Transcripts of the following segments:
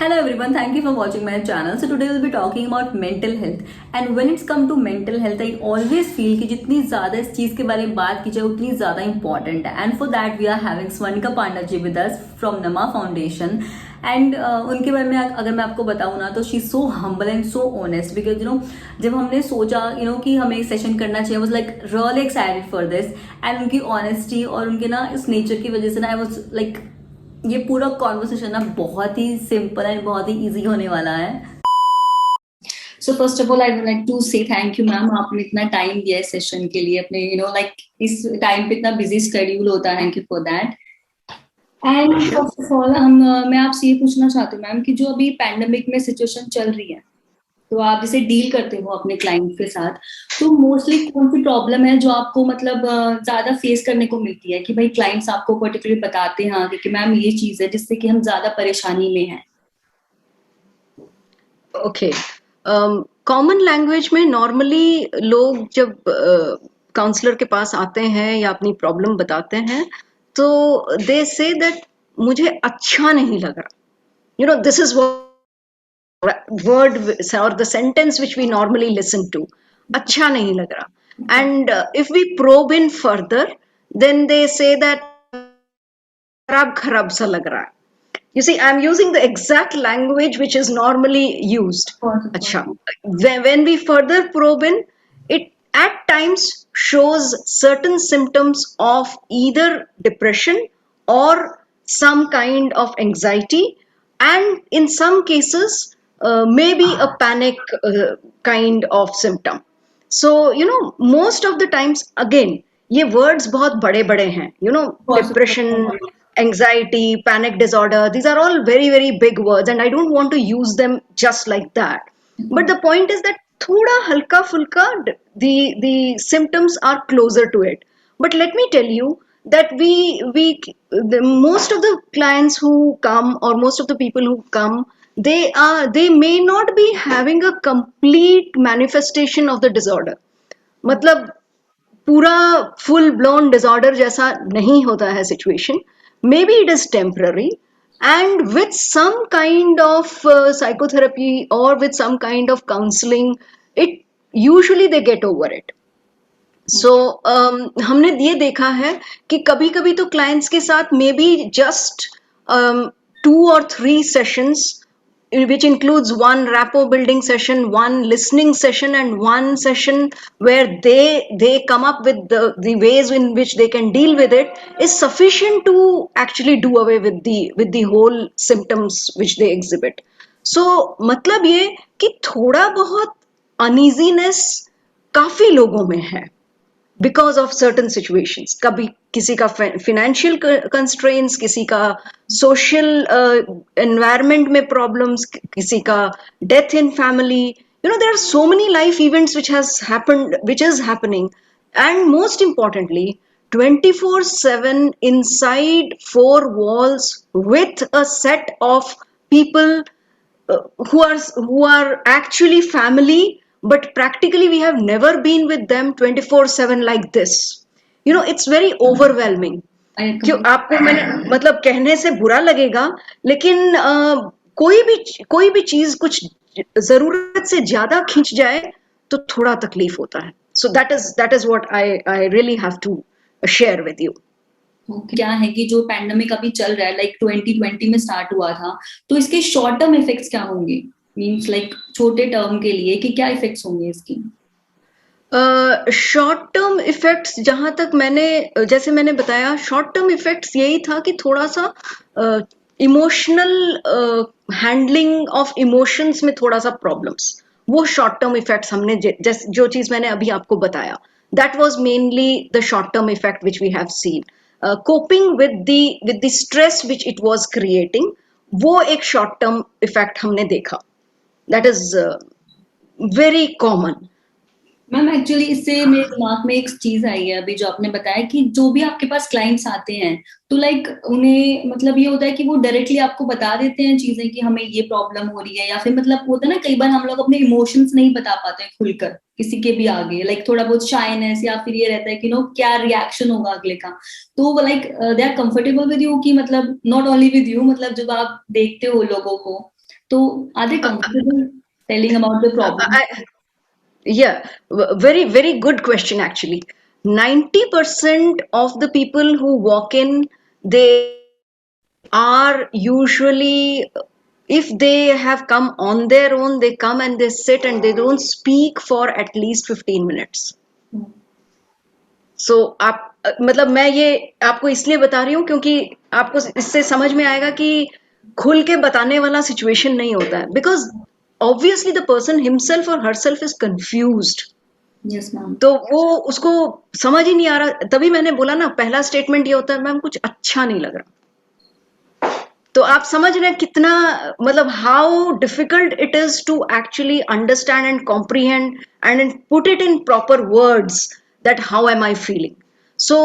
Hello everyone, thank you for watching my channel. So today we'll be talking about mental health. And when it's come to mental health, I always feel कि जितनी ज़्यादा इस चीज़ के बारे में बात की जाए उतनी ज़्यादा important है. And for that we are having Swanika Panda ji with us from Nama Foundation. And उनके बारे में अगर मैं आपको बताऊँ ना तो she so humble and so honest because जब हमने सोचा कि हमें एक सेशन करना चाहिए was like really excited for this. And उनकी ऑनेस्टी और उनके ना इस नेचर की वजह से ना आई वाज लाइक ये पूरा कॉन्वर्सेशन ना बहुत ही सिंपल एंड बहुत ही इजी होने वाला है. So first of all I would like to say thank you ma'am, आपने इतना टाइम दिया है सेशन के लिए अपने लाइक इस टाइम पे इतना बिजी शेड्यूल होता है. Thank you for that. And first of all मैं आपसे ये पूछना चाहती हूँ मैम कि जो अभी पैंडेमिक में सिचुएशन चल रही है तो आप जैसे डील करते हो अपने क्लाइंट के साथ, तो मोस्टली कौन सी प्रॉब्लम है जो आपको मतलब ज्यादा फेस करने को मिलती है कि भाई क्लाइंट्स आपको पर्टिकुलरली बताते हैं कि मैम ये चीज है जिससे कि हम ज्यादा परेशानी में हैं. ओके, कॉमन लैंग्वेज में नॉर्मली लोग जब काउंसलर के पास आते हैं या अपनी प्रॉब्लम बताते हैं तो दे से दैट मुझे अच्छा नहीं लग रहा. This is word or the sentence which we normally listen to. अच्छा नहीं लग रहा. And if we probe in further, then they say that खराब खराब सा लग रहा है. You see, I'm using the exact language which is normally used. Acha. When we further probe in, it at times shows certain symptoms of either depression or some kind of anxiety, and in some cases, maybe a panic kind of symptom. So, most of the times, again, ये words बहुत बड़े बड़े हैं. Depression, anxiety, panic disorder, these are all very, very big words, and I don't want to use them just like that. But the point is that thoda halka fulka, the symptoms are closer to it. But let me tell you that most of the clients who come, or most of the people who come, they may not be having a complete manifestation of the disorder. मतलब पूरा full blown disorder जैसा नहीं होता है situation. Maybe it is temporary, and with some kind of psychotherapy or with some kind of counseling, it usually they get over it. So हमने ये देखा है कि कभी कभी तो clients के साथ maybe just 2 or 3 sessions, which includes one rapport building session, one listening session, and one session where they come up with the ways in which they can deal with it, is sufficient to actually do away with the whole symptoms which they exhibit. So मतलब ये कि थोड़ा बहुत uneasiness काफी लोगों में है because of certain situations. कभी किसी का financial constraints, किसी का social environment में problems, किसी का death in family. There are so many life events which has happened, which is happening, and most importantly, 24/7 inside 4 walls with a set of people who are actually family, but practically we have never been with them 24/7 like this. It's very overwhelming. क्यों आपको मैंने मतलब कहने से बुरा लगेगा, लेकिन कोई भी चीज कुछ जरूरत से ज्यादा खींच जाए तो थोड़ा तकलीफ होता है. So that is what I really have to share with you. क्या है कि जो पैंडेमिक अभी चल रहा है लाइक 2020 में स्टार्ट हुआ था, तो इसके शॉर्ट टर्म इफेक्ट्स क्या होंगे, मींस लाइक छोटे टर्म के लिए कि क्या इफेक्ट्स होंगे इसकी? शॉर्ट टर्म इफेक्ट्स जहां तक जैसे मैंने बताया, शॉर्ट टर्म इफेक्ट्स यही था कि थोड़ा सा इमोशनल हैंडलिंग ऑफ इमोशंस में थोड़ा सा प्रॉब्लम्स, वो शॉर्ट टर्म इफेक्ट्स हमने जो चीज मैंने अभी आपको बताया, that was mainly the short term effect which we have seen. Coping with the stress which it was creating, वो एक शॉर्ट टर्म इफेक्ट हमने देखा. That is very common. Ma'am actually इससे मेरे दिमाग में एक चीज आई है अभी जो आपने बताया कि जो भी आपके पास क्लाइंट्स आते हैं तो लाइक उन्हें मतलब ये होता है कि वो डायरेक्टली आपको बता देते हैं चीजें कि हमें ये प्रॉब्लम हो रही है, या फिर मतलब होता है ना कई बार हम लोग अपने इमोशंस नहीं बता पाते हैं खुलकर किसी के भी आगे, लाइक थोड़ा बहुत शाइनेस या फिर ये रहता है कि क्या रिएक्शन होगा अगले का. तो like they are comfortable with you कि मतलब नॉट ओनली विद यू, मतलब जब आप देखते हो लोगों को तो are they comfortable telling about the problem? I, yeah, very good question actually. 90% of the people who walk in, they are usually, if they have come on their own, they come and they sit and they don't speak for at least 15 minutes. सो आप मतलब मैं ये आपको इसलिए बता रही हूँ क्योंकि आपको इससे समझ में आएगा कि खुल के बताने वाला सिचुएशन नहीं होता है, because obviously the person himself और herself is confused. Yes, ma'am. तो वो उसको समझ ही नहीं आ रहा, तभी मैंने बोला ना, पहला स्टेटमेंट ये होता है मैम कुछ अच्छा नहीं लग रहा। तो आप समझ रहे हैं कितना, मतलब how difficult it is to actually understand and comprehend and put it in proper words that how am I feeling. So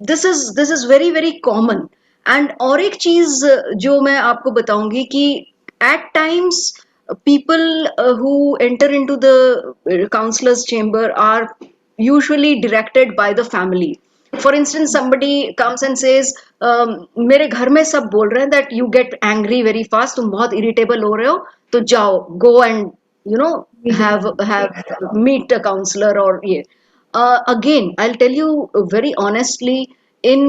this is very very common. And और एक चीज जो मैं आपको बताऊंगी कि at times people who enter into the counselor's chamber are usually directed by the family. For instance, somebody comes and says, मेरे घर में सब बोल रहे हैं that you get angry very fast, तुम बहुत irritable हो रहे हो, तो जाओ, go and you know have meet a counselor or ये. Again, I'll tell you very honestly, in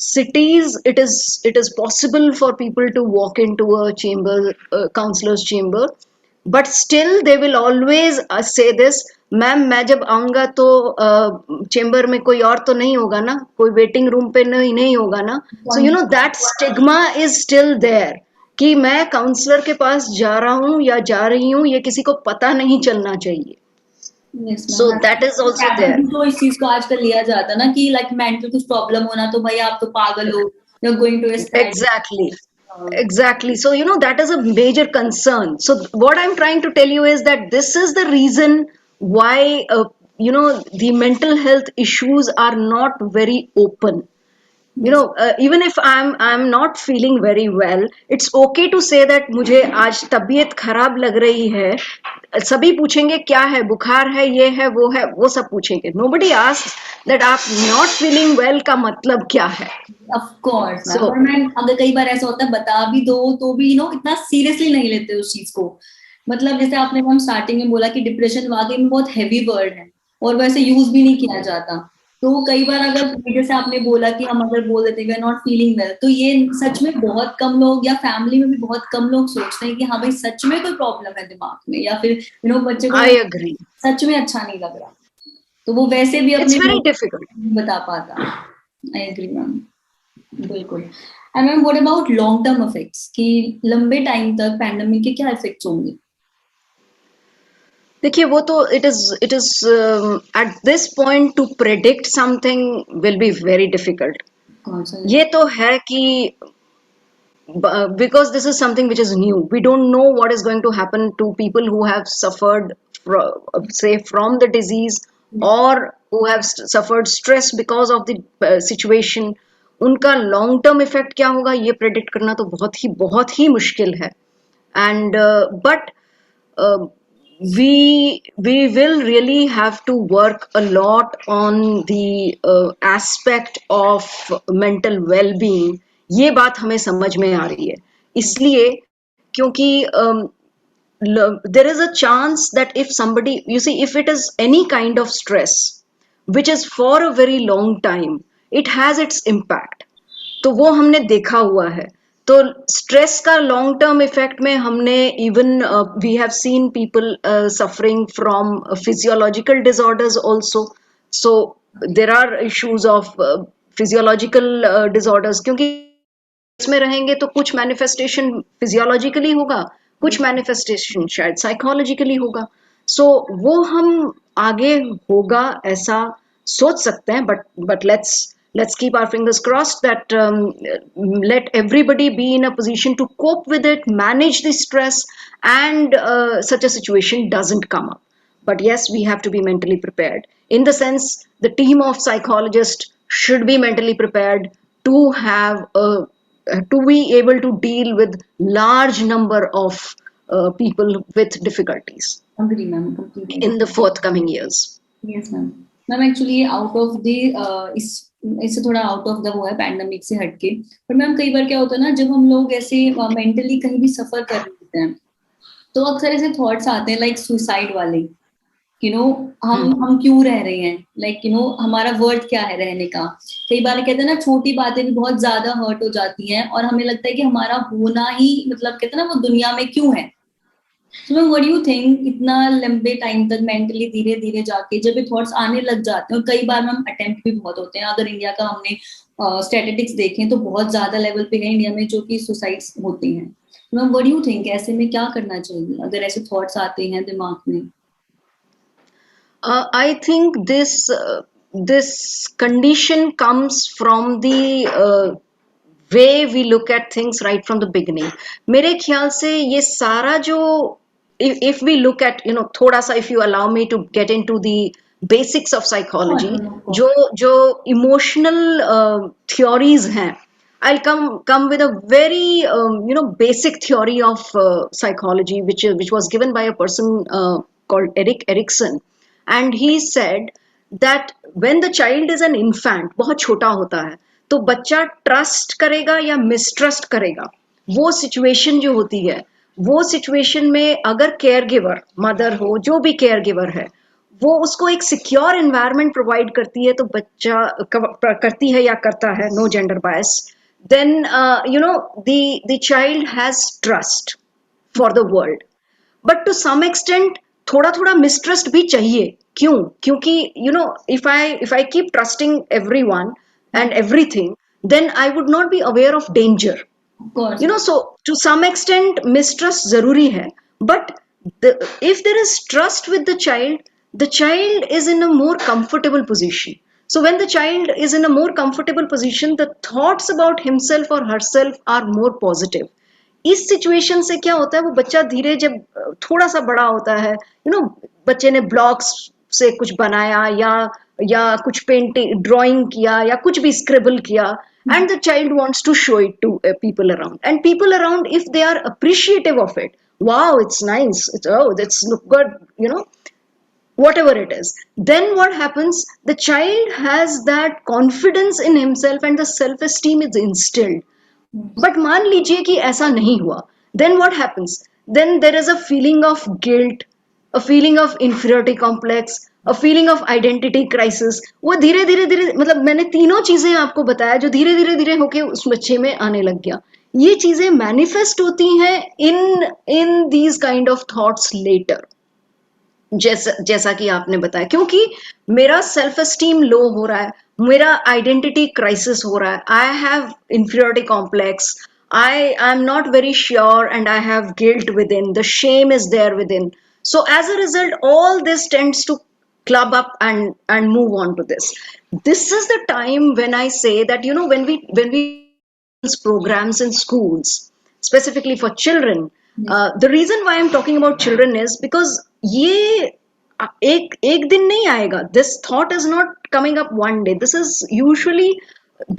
cities it is possible for people to walk into a chamber, counselor's chamber, but still they will always say this, ma'am मैं जब आऊंगा तो chamber में कोई और तो नहीं होगा ना, कोई वेटिंग रूम पे नहीं होगा ना. So you know that stigma is still there कि मैं काउंसलर के पास जा रहा हूँ या जा रही हूँ, ये किसी को पता नहीं चलना चाहिए. Yes, So ma'am. that is also there. तो इस चीज को आजकल लिया जाता है ना कि लाइक मेंटल कुछ प्रॉब्लम होना तो भाई आप तो पागल हो, you are going to a Exactly. Exactly. So, you know, that is a major concern. So, what I'm trying to tell you is that this is the reason why, the mental health issues are not very open. You know, even if I'm not feeling very well, it's okay to say that मुझे आज तबीयत खराब लग रही है. सभी पूछेंगे क्या है, बुखार है, ये है, वो सब पूछेंगे. Nobody asks that आप not feeling well का मतलब क्या है. Of course ma'am. So, और मैम अगर कई बार ऐसा होता है बता भी दो तो भी इतना सीरियसली नहीं लेते उस चीज को. मतलब जैसे आपने मैम स्टार्टिंग में बोला कि डिप्रेशन वाकई में बहुत हैवी वर्ड है और वैसे यूज भी नहीं किया जाता. तो कई बार अगर जैसे आपने बोला कि हम अगर बोल देते हैं नॉट फीलिंग वेल, तो ये सच में बहुत कम लोग या फैमिली में भी बहुत कम लोग सोचते हैं कि हाँ भाई सच में कोई प्रॉब्लम है दिमाग में, या फिर बच्चे को I agree. सच में अच्छा नहीं लग रहा तो वो वैसे भी It's अपने very difficult. बता पाता. आई एग्री मैम, बिल्कुल. And ma'am what about long term effects कि लंबे टाइम तक पैंडेमिक के क्या इफेक्ट्स होंगे? देखिए वो तो it is at this point to predict something will be very difficult. कौन सा? ये तो है कि because this is something which is new, we don't know what is going to happen to people who have suffered say from the disease or who have suffered stress because of the situation. उनका long term effect क्या होगा ये predict करना तो बहुत ही मुश्किल है. And but we will really have to work a lot on the aspect of mental well-being. ये बात हमें समझ में आ रही है इसलिए क्योंकि there is a chance that if somebody, you see, if it is any kind of stress which is for a very long time, it has its impact. तो वो हमने देखा हुआ है. तो स्ट्रेस का लॉन्ग टर्म इफेक्ट में हमने even we have seen people suffering from physiological disorders also. So there are issues of physiological disorders, क्योंकि इसमें रहेंगे तो कुछ मैनिफेस्टेशन फिजियोलॉजिकली होगा, कुछ मैनिफेस्टेशन शायद साइकोलॉजिकली होगा. सो वो हम आगे होगा ऐसा सोच सकते हैं, but let's keep our fingers crossed that let everybody be in a position to cope with it, manage the stress, and such a situation doesn't come up. But yes, we have to be mentally prepared, in the sense the team of psychologists should be mentally prepared to have to be able to deal with large number of people with difficulties agree ma'am, completely. in the forthcoming years. Yes ma'am. Ma'am actually out of the इससे थोड़ा out of the वो है pandemic से हटके, पर ma'am कई बार क्या होता है ना जब हम लोग ऐसे मेंटली कहीं भी सफर कर रहे होते सकते हैं। तो अक्सर ऐसे थॉट्स आते हैं लाइक सुसाइड वाले, हम्म हम क्यों रह रहे हैं, हमारा वर्थ क्या है रहने का। कई बार कहते हैं ना, छोटी बातें भी बहुत ज्यादा हर्ट हो जाती हैं और हमें लगता है कि हमारा होना ही, मतलब कहते हैं ना, वो दुनिया में क्यों है। तो मैं, व्हाट डू यू थिंक, इतना लंबे टाइम तक मेंटली धीरे धीरे जाके जब ये थॉट्स आने लग जाते हैं, और कई बार हम अटेम्प्ट भी बहुत होते हैं, अगर इंडिया का हमने स्टैटिस्टिक्स देखें तो बहुत ज्यादा लेवल पे है इंडिया में जो कि सुसाइड्स होती हैं। तो मैं, व्हाट डू यू थिंक, ऐसे में क्या करना चाहिए अगर ऐसे थॉट्स आते हैं दिमाग में? I think this condition comes from the way we look at things right from the beginning. मेरे ख्याल से ये सारा जो, if we look at, थोड़ा सा, if you allow me to get into the basics of हाँ, psychology, नो प्रॉब्लम। जो जो emotional theories हैं, I'll come with a very basic theory of psychology, which was given by a person called Erik Erikson, and he said that when the child is an infant, बहुत छोटा होता है, तो बच्चा trust करेगा या mistrust करेगा, वो सिचुएशन जो होती है, वो सिचुएशन में अगर केयर गिवर, मदर हो, जो भी केयर गिवर है, वो उसको एक सिक्योर एनवायरनमेंट प्रोवाइड करती है, तो बच्चा करती है या करता है, no gender bias, then the child has trust for the world. But to some extent थोड़ा थोड़ा मिसट्रस्ट भी चाहिए। क्यों? क्योंकि if I keep trusting everyone and everything, then I would not be aware of danger. Of course. So to some extent mistrust जरूरी है, but if there is trust with the child is in a more comfortable position. So when the child is in a more comfortable position, the thoughts about himself or herself are more positive. इस situation से क्या होता है, वो बच्चा धीरे, जब थोड़ा सा बड़ा होता है, बच्चे ने ब्लॉक्स से कुछ बनाया, या कुछ पेंटिंग ड्राइंग किया, या कुछ भी स्क्रिबल किया, and the child wants to show it to people around, and people around, if they are appreciative of it, wow, it's nice, that's look good, whatever it is, then what happens, the child has that confidence in himself and the self esteem is instilled. But मान लीजिए कि ऐसा नहीं हुआ, then what happens, then there is a feeling of guilt, a feeling of inferiority complex, a feeling of identity crisis. वो धीरे धीरे धीरे, मतलब मैंने तीनों चीजें आपको बताया जो धीरे धीरे धीरे होके उस बच्चे में आने लग गया। ये चीजें मैनिफेस्ट होती हैं in in these kind of thoughts later, जैसा कि आपने बताया, क्योंकि मेरा सेल्फ एस्टीम लो हो रहा है, मेरा आइडेंटिटी क्राइसिस हो रहा है, I have inferiority complex, I am not very sure and I have guilt within, the shame is there within, so as a result all this tends to club up and move on to this is the time when I say that, when we programs in schools specifically for children. The reason why I'm talking about children is because ये एक दिन नहीं आएगा, this thought is not coming up one day, this is usually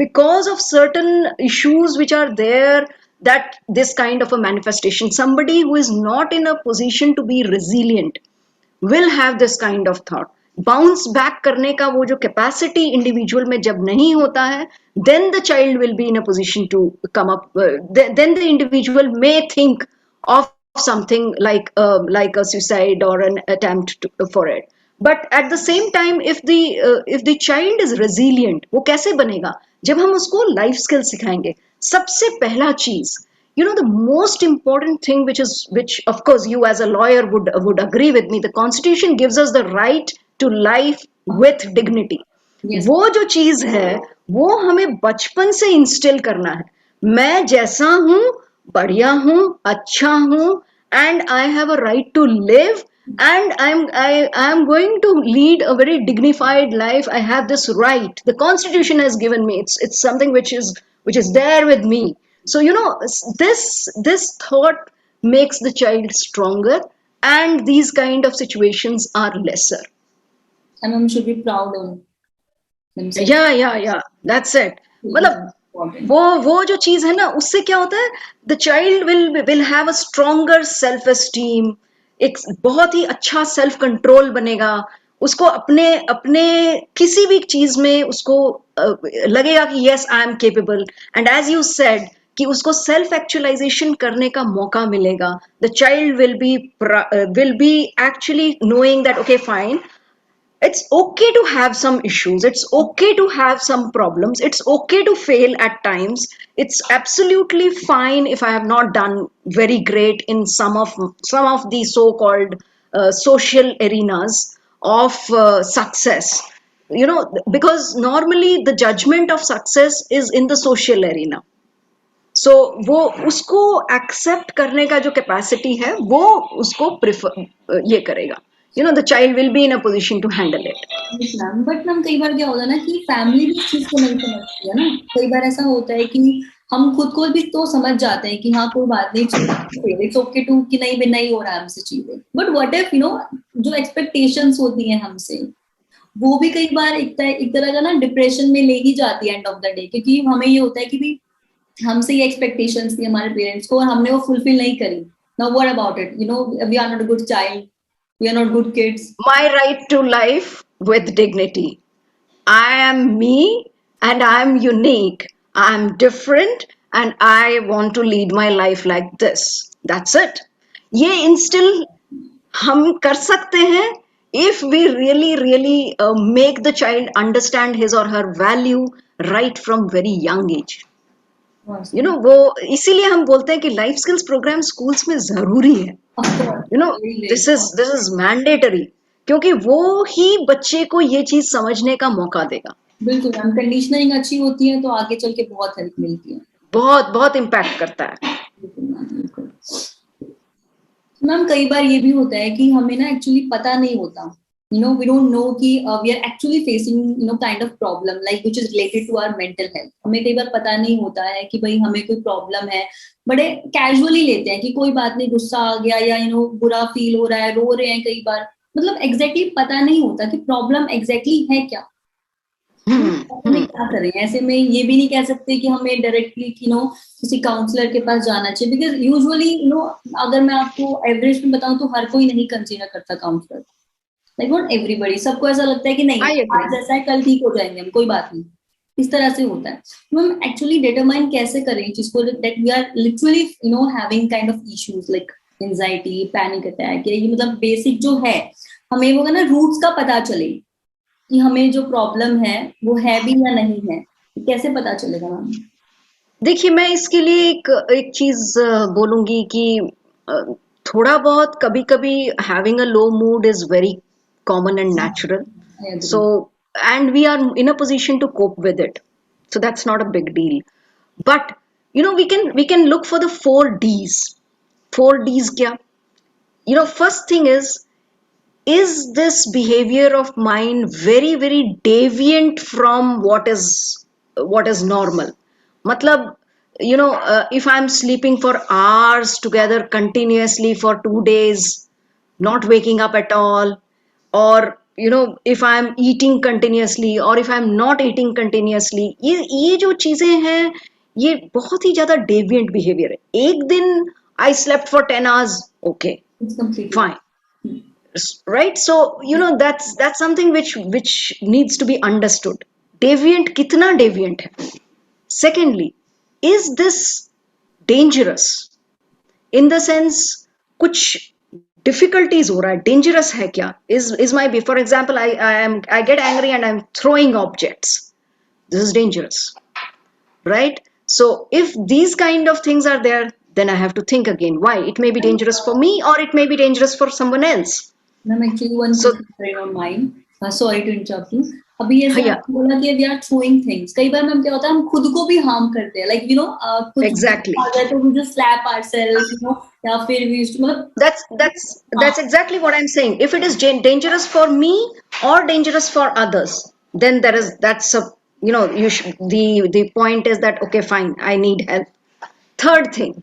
because of certain issues which are there, that this kind of a manifestation, somebody who is not in a position to be resilient will have this kind of thought. Bounce back करने का वो जो capacity individual में जब नहीं होता है, then the child will be in a position to come up, then the individual may think of something like a suicide or an attempt for it. But at the same time, if the child is resilient, वो कैसे बनेगा? जब हम उसको life skill सिखाएंगे। सबसे पहला चीज, the most important thing, which of course you as a lawyer would agree with me, the constitution gives us the right to life with dignity. Yes. वो जो चीज है, वो हमें बचपन से इंस्टिल करना है। मैं जैसा हूं, बढ़िया हूं, अच्छा हूं, and I have a right to live, and I am going to lead a very dignified life. I have this right, the constitution has given me, it's something which is there with me. So this thought makes the child stronger, and these kind of situations are lesser. And mom should be proud of themselves. या that's it. मतलब वो जो चीज है ना, उससे क्या होता है, the child will have a stronger self esteem, एक बहुत ही अच्छा सेल्फ कंट्रोल बनेगा, उसको अपने अपने किसी भी चीज में उसको लगेगा कि yes I am capable. And as you said कि उसको सेल्फ एक्चुअलाइजेशन करने का मौका मिलेगा. The child will be actually knowing that okay fine, it's okay to have some issues, it's okay to have some problems, it's okay to fail at times, it's absolutely fine if I have not done very great in some of the so called social arenas of success, because normally the judgment of success is in the social arena. सो वो उसको accept करने का जो capacity है वो उसको prefer ये करेगा. The child will be in a position to handle it. Ma'am but ma'am कई बार क्या होता है ना कि फैमिली भी इस चीज को नहीं समझती है ना. कई बार ऐसा होता है कि हम खुद को भी तो समझ जाते हैं कि हाँ कोई बात नहीं, इट्स ओके टू कि नहीं भी नहीं हो रहा है हमसे चीजें, बट व्हाट इफ जो एक्सपेक्टेशंस होती हैं हमसे, वो भी कई बार एक तरह का ना डिप्रेशन में ले ही जाती है एंड ऑफ द डे, क्योंकि हमें ये होता है कि भी हमसे ये एक्सपेक्टेशंस थी हमारे पेरेंट्स को और हमने वो फुलफिल नहीं करी. Now what about it, we are not a good child, we are not good kids. My right to life with dignity. I am me and I am unique. I am different and I want to lead my life like this. That's it. ये instill हम कर सकते हैं if we really make the child understand his or her value right from very young age. वो इसीलिए हम बोलते हैं कि लाइफ स्किल्स प्रोग्राम स्कूल्स में जरूरी है. दिस इज मैंडेटरी, क्योंकि वो ही बच्चे को ये चीज समझने का मौका देगा. बिल्कुल मैम, कंडीशनिंग अच्छी होती है तो आगे चल के बहुत हेल्प मिलती है, बहुत बहुत इम्पैक्ट करता है. मैम कई बार ये भी होता है कि हमें ना एक्चुअली पता नहीं होता, we don't know कि we are actually facing kind of problem like which is related to our mental health. हमें कई बार पता नहीं होता है कि भाई हमें कोई प्रॉब्लम है, बड़े कैजुअली लेते हैं कि कोई बात नहीं, गुस्सा आ गया या बुरा फील हो रहा है, रो रहे हैं कई बार, मतलब एग्जैक्टली पता नहीं होता कि प्रॉब्लम एग्जैक्टली है क्या. हमें क्या करें ऐसे में, ये भी नहीं कह सकते कि हमें डायरेक्टली किसी काउंसलर के पास जाना चाहिए, बिकॉज यूजुअली अगर मैं आपको एवरेज में बताऊं तो हर कोई नहीं कंसीडर करता काउंसलर, लाइक नॉट एवरीबडी. सबको ऐसा लगता है कि नहीं आज ऐसा है कल ठीक हो जाएंगे हम, कोई बात नहीं, इस तरह से होता है. तो हम एक्चुअली डिटरमाइन कैसे करें इस चीज को that we are literally having kind of issues like anxiety, panic attack, ये मतलब बेसिक जो है हमें वो ना रूट्स का पता चले कि हमें जो प्रॉब्लम है वो है भी या नहीं है, कैसे पता चलेगा मैम? देखिए, मैं इसके लिए एक चीज बोलूंगी कि थोड़ा बहुत कभी कभी having a low mood is very common and natural. So, and we are in a position to cope with it. So that's not a big deal. But we can look for the 4 Ds. 4 Ds kya? First thing is this behavior of mine very deviant from what is normal? Matlab, if I'm sleeping for hours together continuously for 2 days, not waking up at all, or if I'm eating continuously or if I'm not eating continuously, ये जो चीजें हैं ये बहुत ही ज्यादा deviant behaviour है. एक दिन I slept for 10 hours, okay, fine, right? So that's something which needs to be understood. Deviant कितना deviant है? Secondly, is this dangerous in the sense कुछ difficulties हो रहा है, dangerous है क्या? Is my, for example, I get angry and I'm throwing objects. This is dangerous, right? So if these kind of things are there, then I have to think again. Why? It may be dangerous for me or it may be dangerous for someone else. Ma'am, actually one thing on mind. Sorry to interrupt you. अभी ये आपने बोला कि we are throwing things. कई बार ma'am क्या होता है हम खुद को भी harm करते हैं. Like कुछ exactly. अगर तो we just slap ourselves, या फिर we used to मतलब. That's exactly what I'm saying. If it is dangerous for me or dangerous for others, then that's a the point is that okay, fine, I need help. Third thing,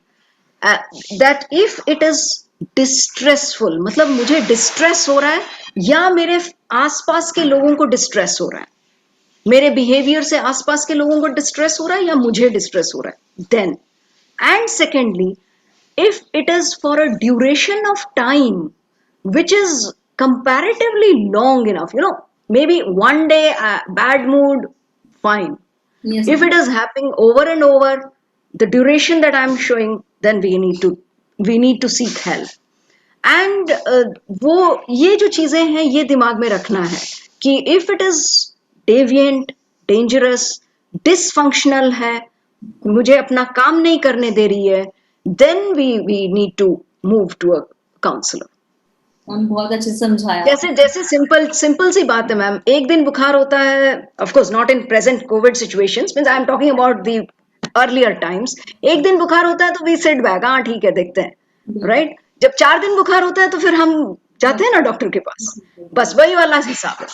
that if it is distressful, मतलब मुझे distress हो रहा है या मेरे आसपास के लोगों को distress हो रहा है, मेरे behavior से आसपास के लोगों को distress हो रहा है या मुझे distress हो रहा है, then, and secondly, if it is for a duration of time which is comparatively long enough, maybe one day bad mood, fine. Yes, if it is happening over and over, the duration that I'm showing, then we need to seek help. And वो ये जो चीजें हैं ये दिमाग में रखना है कि if it is deviant, dangerous, dysfunctional है, मुझे अपना काम नहीं करने दे रही है, then we need to move to a counsellor. Ma'am बहुत अच्छे से समझाया. जैसे जैसे सिंपल सिंपल सी बात है मैम, एक दिन बुखार होता है, of course not in present Covid situations, means I am talking about the earlier times. एक दिन बुखार होता है तो वी सिट बैक, हाँ ठीक है देखते हैं, राइट. जब 4 दिन बुखार होता है तो फिर हम जाते हैं ना डॉक्टर के पास. बस वही वाला हिसाब है.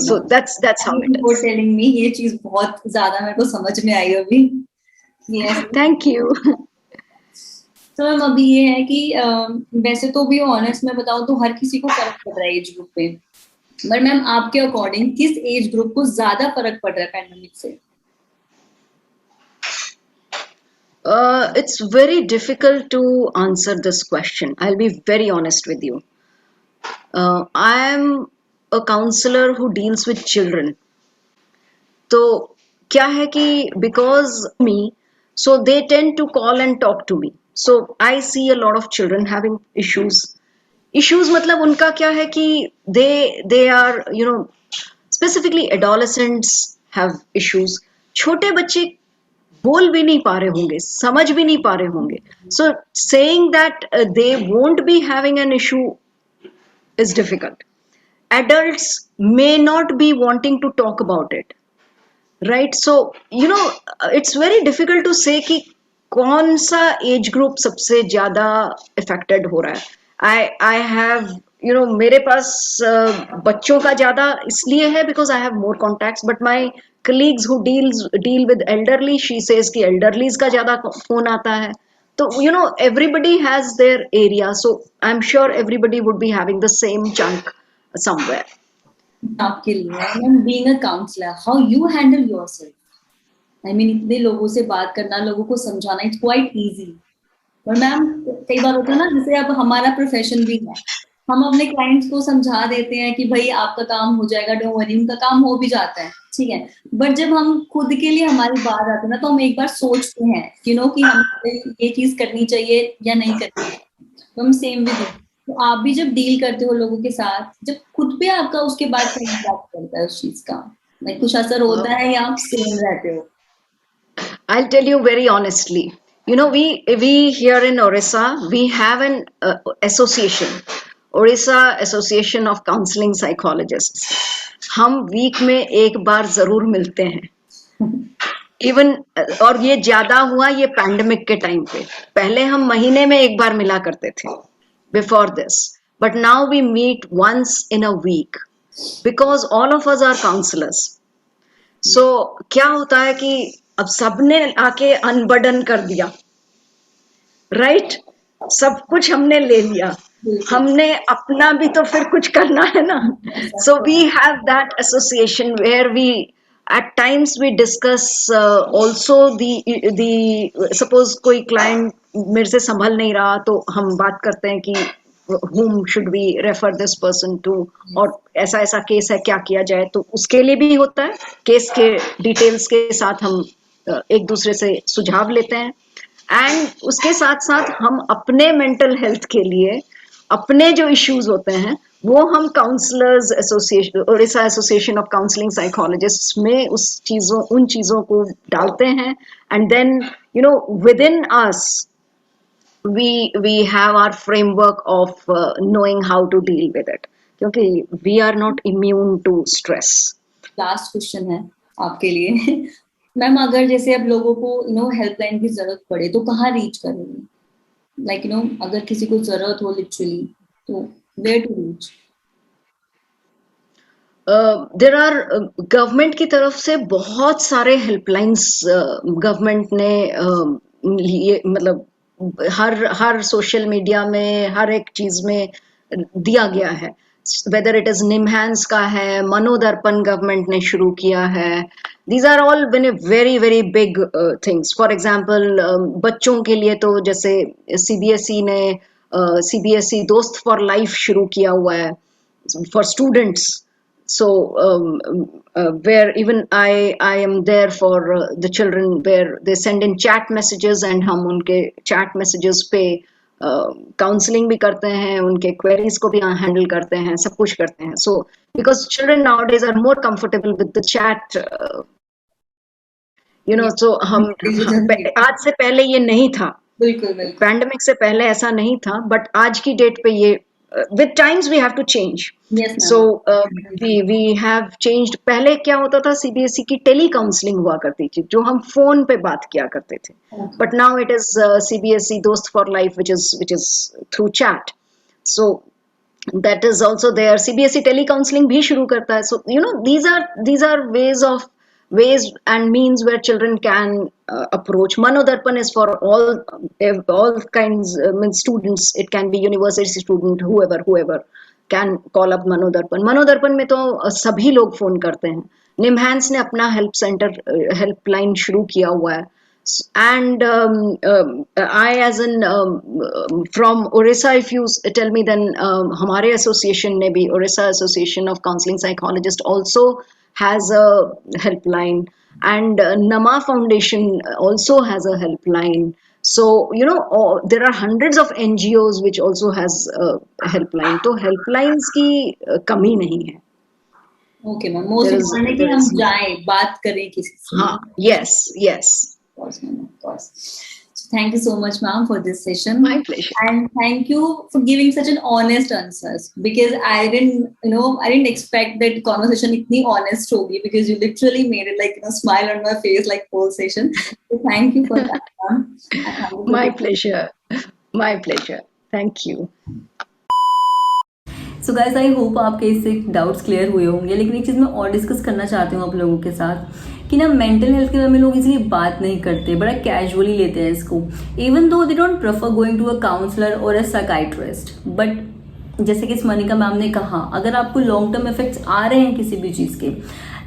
So that's how it for is. Telling me, ये चीज बहुत ज्यादा मेरे को समझ में आई अभी. यस. Thank you. तो मैम अभी ये है कि वैसे तो भी ऑनेस्ट में बताऊं तो हर किसी को फर्क पड़ रहा है एज ग्रुप पे, बट मैम आपके अकॉर्डिंग किस एज ग्रुप को ज्यादा फर्क पड़ रहा है पैंडेमिक से? It's very difficult to answer this question. I'll be very honest with you. I am a counselor who deals with children. तो क्या है कि because me, so they tend to call and talk to me. So I see a lot of children having issues. Issues मतलब उनका क्या है कि they are, you know, specifically adolescents have issues. छोटे बच्चे बोल भी नहीं पा रहे होंगे, समझ भी नहीं पा रहे होंगे. So saying that they won't be having an issue is difficult. Adults may not be wanting to talk about it, right? So you know, it's very difficult to say कि कौन सा एज ग्रुप सबसे ज्यादा affected हो रहा है. I have, you know, मेरे पास बच्चों का ज्यादा इसलिए है because I have more contacts, but my colleagues who deal with elderly, she says कि एल्डरलीज का ज्यादा फोन आता है. तो you know, everybody has their area, so I am sure everybody would be having the same chunk somewhere. आपके लिए ma'am being a counsellor, how you handle yourself? I mean इतने लोगों से बात करना, लोगों को समझाना, इट्स क्वाइट इजी. पर मैम कई बार होता है ना, जैसे अब हमारा प्रोफेशन भी है, हम अपने क्लाइंट्स को समझा देते हैं कि भाई आपका काम हो जाएगा, डोंट वरी, उनका काम हो भी जाता है, ठीक है. बट जब हम खुद के लिए हमारी बात आती है ना, तो हम एक बार सोचते हैं यू नो कि हम ये चीज करनी चाहिए या नहीं करनी चाहिए. तो हम सेम भी, तो आप भी जब डील करते हो लोगों के साथ, जब खुद पे आपका उसके बाद क्या इम्पैक्ट करता है उस चीज का, लाइक कुछ असर होता है या आप सेम रहते हो? I'll tell you very honestly. You know, we here in Orissa, we have an association, Orissa Association of Counseling Psychologists. हम वीक में एक बार जरूर मिलते हैं. इवन और ये ज्यादा हुआ ये पैंडेमिक के टाइम पे. पहले हम महीने में एक बार मिला करते थे before this, but now we meet once in a week because all of us are counselors. So क्या होता है कि अब सबने आके अनबर्डन कर दिया, राइट? सब कुछ हमने ले लिया, हमने अपना भी तो फिर कुछ करना है ना. So we have that association where we at times we discuss also the suppose कोई client मेरे से संभल नहीं रहा तो हम बात करते हैं कि whom should we refer this person to, और ऐसा ऐसा केस है, क्या किया जाए. तो उसके लिए भी होता है, केस के डिटेल्स के साथ हम एक दूसरे से सुझाव लेते हैं. एंड उसके साथ साथ हम अपने मेंटल हेल्थ के लिए अपने जो इश्यूज होते हैं वो हम counsellors association, Odisha association of counselling psychologists में उन चीजों को डालते हैं. And then you know within us we have our framework of knowing how to deal with it, क्योंकि we are not immune to stress. Last question है आपके लिए मैम, अगर जैसे अब लोगों को यू नो हेल्पलाइन की जरूरत पड़े तो कहाँ रीच करेंगे? लाइक यू नो अगर किसी को जरूरत हो लिटरली, तो where to reach? There are government की तरफ से बहुत सारे हेल्पलाइंस गवर्नमेंट ने लिए, मतलब हर सोशल मीडिया में, हर एक चीज में दिया गया है. वेदर इट इज निमहैंस का है, मनोदर्पण गवर्नमेंट ने शुरू किया है. These are all very very big things. For example बच्चों के लिए तो जैसे सीबीएसई ने सीबीएसई दोस्त फॉर लाइफ शुरू किया हुआ है for students. so where even I am there for the children, where they send in chat messages and हम उनके chat messages पे काउंसलिंग भी करते हैं, उनके क्वेरीज को भी हैंडल करते हैं, सब कुछ करते हैं. So because children nowadays are more comfortable with the chat, so आज से पहले ये नहीं था. बिल्कुल बिल्कुल. पैंडेमिक से पहले ऐसा नहीं था, बट आज की डेट पे ये with times we have to change. So we have changed. पहले क्या होता था, सीबीएसई की टेली काउंसलिंग हुआ करती थी, जो हम फोन पे बात किया करते थे. But now it is CBSE दोस्त for life, which is through chat. So that is also there. CBSE tele counseling भी शुरू करता है. So these are ways and means where children can approach. Manodarpan is for all kinds, means students. It can be university student, whoever can call up Manodarpan. Manodarpan में तो सभी लोग phone करते हैं. निमहांस ने अपना हेल्पलाइन शुरू किया हुआ है. And I, as in from Orissa, if you tell me, then हमारे association ने भी, Orissa Association of Counseling Psychologists also has a helpline, and Nama Foundation also has a helpline. So there are hundreds of NGOs which also has a helpline. तो helplines की कमी नहीं है. Okay ma'am, most important है कि हम जाएं, बात करें किसी से. हाँ, yes. Of course, ma'am, of course. So thank you so much, ma'am, for this session. My pleasure. And thank you for giving such an honest answers, because I didn't expect that conversation itni honest hogi, because you literally made it like smile on my face like whole session. So thank you for that, ma'am. My pleasure. Thank you. So guys, I hope आपके इससे doubts clear हुए होंगे. लेकिन एक चीज़ मैं और discuss करना चाहती हूँ आप लोगों के साथ कि मेंटल हेल्थ के बारे में लोग इसलिए बात नहीं करते, बड़ा कैजुअली लेते हैं इसको. Even though they don't prefer going to a counsellor और अ साइकाइट्रिस्ट. बट जैसे कि स्मनिका मैम ने कहा, अगर आपको लॉन्ग टर्म इफेक्ट्स आ रहे हैं किसी भी चीज़ के,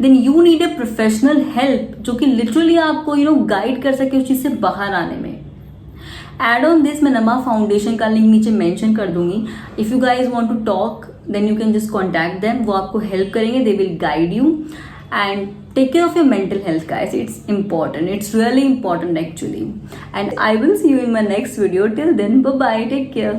then you need a professional help जो कि लिटरली आपको गाइड कर सके उस चीज़ से बाहर आने में. एड ऑन दिस मैं नमा फाउंडेशन का लिंक नीचे मेंशन कर दूंगी. If you guys want to talk, then you can just contact them. वो आपको हेल्प करेंगे, they will guide you. And take care of your mental health, guys. It's important. It's really important actually. And I will see you in my next video. Till then, bye bye. Take care.